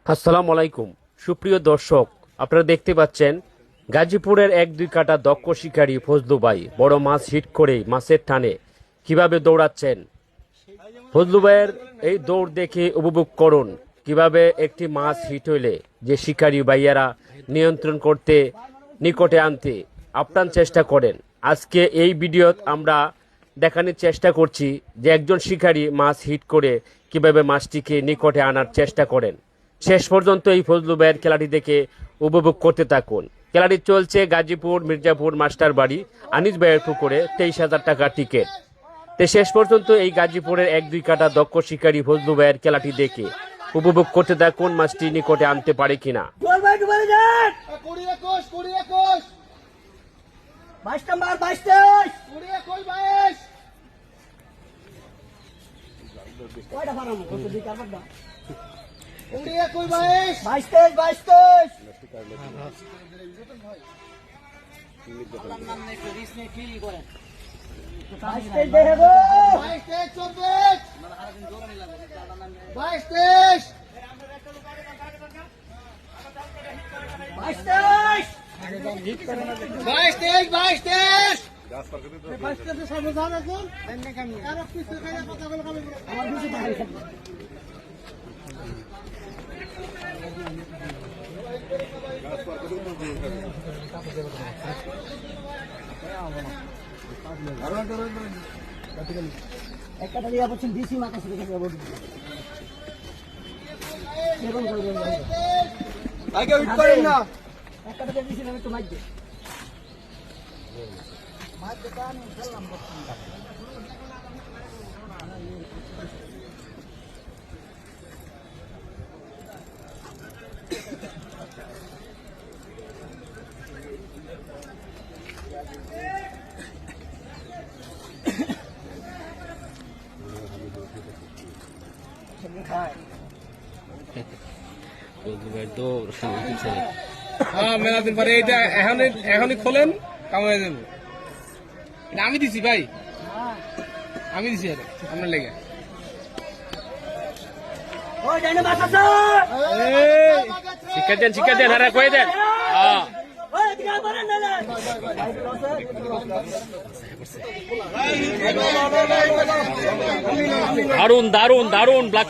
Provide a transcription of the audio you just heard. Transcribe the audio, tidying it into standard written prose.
আসসালামু আলাইকুম সুপ্রিয় দর্শক, আপনারা দেখতে পাচ্ছেন গাজীপুরের 1-2 কাটা দক্ষ শিকারী ফজলু ভাই বড় মাছ হিট করে মাছের টানে কিভাবে দৌড়াচ্ছেন। ফজলু ভাইয়ের এই দৌড় দেখে উপভোগ করুন কিভাবে একটি মাছ হিট হইলে যে শিকারী ভাইয়ারা নিয়ন্ত্রণ করতে নিকটে আনতে আপ্রাণ চেষ্টা করেন। আজকে এই ভিডিওত আমরা দেখানোর চেষ্টা করছি যে একজন শিকারী মাছ হিট করে কিভাবে মাছটিকে নিকটে আনার চেষ্টা করেন। শেষ পর্যন্ত এই ফজলু ভাইয়ের খেলাটি দেখে উপভোগ করতে থাকুন। খেলাটি চলছে গাজীপুর মির্জাপুর মাস্টার বাড়ি আনিস ভাইয়ের পুকুরে 23,000 টাকা টিকিট। তো শেষ পর্যন্ত এই গাজীপুরের 1-2 কাটা দক্ষ শিকারী ফজলু ভাইয়ের খেলাটি দেখে উপভোগ করতে থাকুন মাছটি নিকটে আনতে পারে কিনা। একটা দিয়া বলছেন ডিসি মাথা থেকে আগে উইট করেন না, একটা দিয়ে ডিসি নামে একটু মাইক দে আমি খেললাম মেলাদিন পরে এটা এখনই খোলেন কামাই দেব। আমি দিছি ভাই, আমি দিছি আপনার লেগে। শিক্ষা দেন আরে কয়ে দেন। দারুন দারুন দারুন ব্ল্যাক